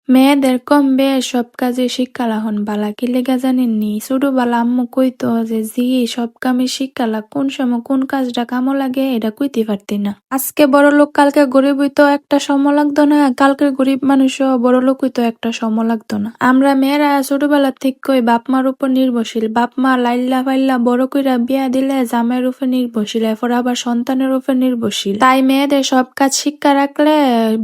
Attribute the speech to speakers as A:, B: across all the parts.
A: মেয়েদের কম বেশ সব কাজে শিক্ষালা হন বালা কি লেগা জানেননি ছোটবেলা আম্মু কইতো যে জি সব কামে শিক্ষালা কোন সময় কোন কাজটা কামো লাগে এটা কইতে পারতি না। আজকে বড় লোক কালকে গরিব হইতো একটা সময় লাগতো না, কালকের গরিব মানুষও বড় লোক হইতো একটা সময় লাগতো না। আমরা মেয়েরা ছোটবেলা থেকে বাপ মার উপর নির্ভরশীল, বাপ মা লাইল্লা ফাইল্লা বড় কইরা বিয়া দিলে জামাইয়ের উপর নির্ভরশীল, এরপর আবার সন্তানের উপর নির্ভরশীল। তাই মেয়েদের সব কাজ শিক্ষা রাখলে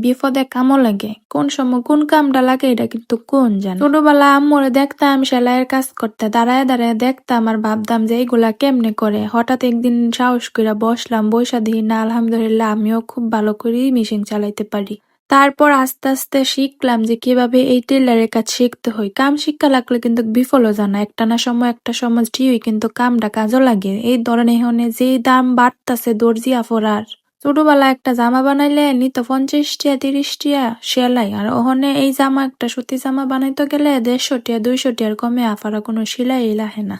A: বিপদে কামো লাগে, কোন সময় কোন কামটা লাগে এটা কিন্তু কোন জানে। ছোটবেলা আম্মুরে দেখতাম সেলাইয়ের কাজ করতে, দাঁড়ায় দাঁড়ায় দেখতাম আর ভাবতাম যে এইগুলা কেমনে করে। হঠাৎ একদিন সাহস কইরা বসলাম, বইসা দিই না আলহামদুলিল্লাহ আমিও খুব ভালো করেই মেশিন চালাইতে পারি। তারপর আস্তে আস্তে শিখলাম যে কিভাবে এই টেলারের কাজ শিখতে হয়। কাম শিক্ষা লাগলে কিন্তু বিফলও জানা, একটা না সময় একটা সময় ঠিকই কিন্তু কামটা কাজও লাগে। এই ধরনের এখানে যেই দাম বাড়তাছে দর্জি আফরার, ছোটবেলায় একটা জামা বানাইলে নিত 50 টিয়া 30 টিয়া সেলাই, আর ওখানে এই জামা একটা সুতি জামা বানাইতে গেলে 150 টিয়া 200 টিয়ার কমে আফারা কোনো সেলাই লাহে না।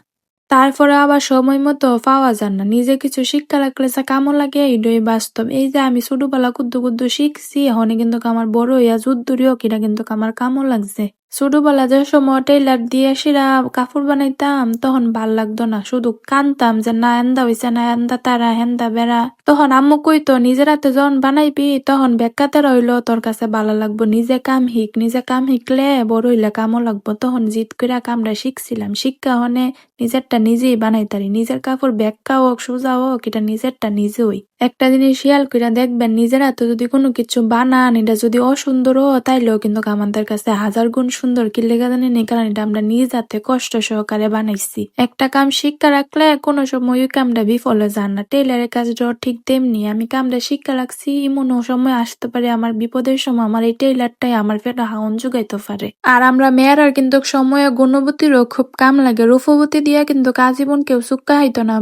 A: তারপরে আবার সময় মতো পাওয়া যায় না। নিজে কিছু শিক্ষা রাখলে যা কামও লাগে এইটাই বাস্তব। এই যে আমি ছোটবেলা কুদ্দু কুদ্দু শিখছি, এখন কিন্তু আমার বড় হইয়া যুদ্ধরিও কিনা কিন্তু আমার কামও লাগছে। ছোটবেলা যে সময় টেইলার দিয়ে সেরা কাপড় বানাইতাম তখন ভাল লাগতো না, শুধু কানতাম যে না এন্দা হইছে না এন্দা তারা হেন্দা বেড়া। তখন আম্মু কইতো নিজের হাতে যখন বানাইবি তখন বেকাতে রইলো তোর কাছে ভালো লাগবো, নিজে কাম শিখ, নিজে কাম শিখলে বড় হইলে কামও লাগবো। তখন জিদ কইরা কামটা শিখছিলাম, শিক্ষা হনে নিজেরটা নিজেই বানাইতারি। নিজের কাপড় ব্যাখ্যা হোক সোজা হোক এটা নিজেরটা নিজেই। একটা জিনিস খেয়াল কইরা দেখবেন, নিজের হাতে যদি কোনো কিছু বানান এটা যদি অসুন্দরও তাইলেও কিন্তু আমাদের কাছে 1000 গুণ সুন্দর। কি লেগা জানেন? কারণ এটা আমরা নিজ হাতে কষ্ট সহকারে বানাইছি। একটা কাম শিক্ষা রাখলে কোনো সময় ওই কামটা বিফলে যান না। টেইলারের কাজটাও ঠিক তেমনি, আমি কামটা শিক্ষা রাখছি এমনও সময় আসতে পারে আমার বিপদের সময় আমার এই টেইলারটাই আমার পেটা হাউন জুগাইতে পারে। আর আমরা মেয়েরার কিন্তু সময়ে গুণবতীরও খুব কাম লাগে, রূপবতী দিয়া কিন্তু আজীবন কেউ চুক্কা হইতো না।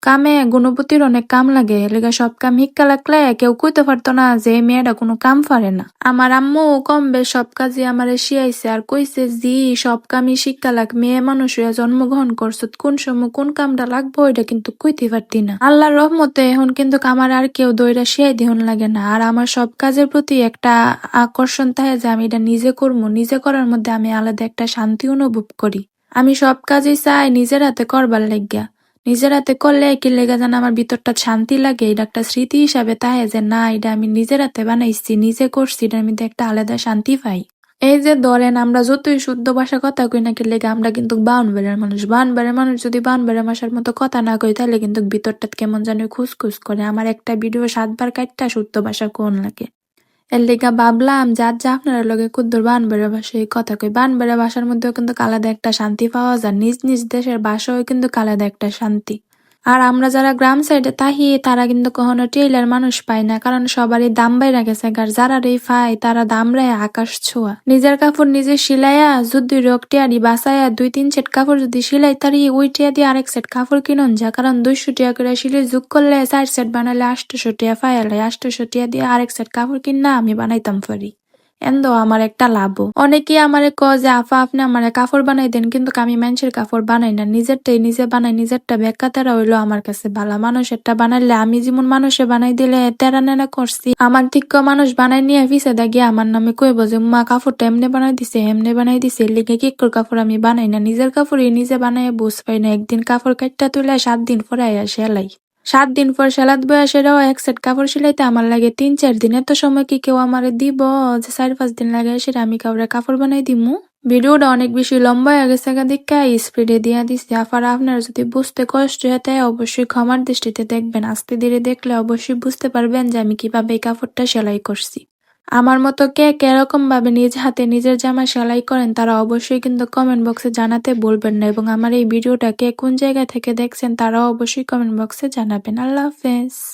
A: কামে গুণবতীর অনেক কাম লাগে, এলাকা সব কাম শিক্ষা লাগলে কেউ কইতে পারতো না যে এই মেয়েটা কোনো কাম পারে না। আমার আম্মু কম বেশ সব কাজই আমারে শিয়াইছে আর কইছে জি সব কামই শিক্ষা লাগ, মেয়ে মানুষ হইয়া জন্মগ্রহণ করছো, কোন সময় কোন কামটা লাগবো এটা কিন্তু কইতে পারতি না। আল্লাহর রহমতে এখন কিন্তু আমার আর কেউ দইরা শিয়াই দিহন লাগে না। আর আমার সব কাজের প্রতি একটা আকর্ষণ থাকে যে আমি এটা নিজে করবো, নিজে করার মধ্যে আমি আলাদা একটা শান্তি অনুভব করি। আমি সব কাজই চাই নিজের হাতে করবার লাগিয়া। নিজের হাতে করলে কি লেগে যেন আমার ভিতরটা শান্তি লাগে, এটা একটা স্মৃতি হিসাবে তাহে যে না এটা আমি নিজের হাতে বানাইছি, নিজে করছি, এটার মধ্যে একটা আলাদা শান্তি পাই। এই যে ধরেন আমরা যতই শুদ্ধ ভাষা কথা কই না কি লেগে আমরা কিন্তু বাউনবাড়ির মানুষ, বাউনবাড়ির মানুষ যদি বাউনবাড়ির ভাষার মতো কথা না কই তাহলে কিন্তু ভিতরটা কেমন জানি খুসখুস করে। আমার একটা ভিডিও 7 বার কাটটা শুদ্ধ ভাষা কোন লাগে। এর লিগা ভাবলাম যার যা আপনারা লগে কুদ্দুর বানবেড়া ভাষায় কথা কই, বানবেড়া ভাষার মধ্যেও কিন্তু আলাদা একটা শান্তি পাওয়া যায়, নিজ নিজ দেশের ভাষাও কিন্তু আলাদা একটা শান্তি। আর আমরা যারা গ্রাম সাইডে তাহি তারা কিন্তু কখনো টেইলার মানুষ পায় না, কারণ সবারই দাম বাইরা গেছে, আর যারা রে পায় তারা দাম রায় আকাশ ছোঁয়া। নিজের কাপড় নিজে সিলাইয়া যদি রোগ টিয়ারি বাসায়া 2-3 সেট কাপড় যদি সিলাই তারি ওই টিয়া দিয়ে আরেক সেট কাপড় কিনন যা, কারণ 200 টিয়া করে সিলাই যোগ করলে 4 সেট বানালে 800 টিয়া পাইলে 800 টিয়া দিয়ে আরেক সেট কাপড় কিনা আমি বানাইতাম পারি। এন্দ আমার একটা লাভ। অনেকেই আমারে কয় যে আপা আপনি আমারে কাপড় বানাই দেন, কিন্তু আমি মানুষের কাপড় বানাই না, নিজেরটাই নিজে বানাই, নিজেরটা বেকা তেরা হইলো আমার কাছে ভালো। মানুষেরটা বানাইলে আমি যেমন মানুষে বানাই দিলে তেরা নেড়া করছি আমার ঠিক মানুষ বানাই নিয়ে ফিসে গিয়ে আমার নামে কইব যে মা কাপড়টা এমনি বানাই দিছে এমনি বানাই দিছে, লিখে কি কাপড় আমি বানাই না, নিজের কাপড়ই নিজে বানাই বুঝ পাই না। একদিন কাপড় কাটটা তুলে 7 দিন পরে আয়া সেলাই, 7 দিন পর সেলাত বয়সেরাও এক সেট কাপড় সিলাইতে আমার লাগে 3-4 দিন। এত সময় কি কেউ আমারে দিব যে 4-5 দিন লাগে সেটা আমি কাউরে কাপড় বানাই দিমু? ভিডিওটা অনেক বেশি লম্বা হয়ে গেছে দেখা স্পিডে দিয়া দিচ্ছি। আফারা আপনারা যদি বুঝতে কষ্ট হয় তাই অবশ্যই ক্ষমার দৃষ্টিতে দেখবেন, আস্তে ধীরে দেখলে অবশ্যই বুঝতে পারবেন যে আমি কিভাবে এই কাপড়টা সেলাই করছি। আমার মতো কে কেরকম ভাবে নিজ হাতে নিজের জামা সেলাই করেন তারা অবশ্যই কিন্তু কমেন্ট বক্সে জানাতে বলবেন না, এবং আমার এই ভিডিওটা কে কোন জায়গা থেকে দেখছেন তারাও অবশ্যই কমেন্ট বক্সে জানাবেন। আল্লাহ হাফেজ।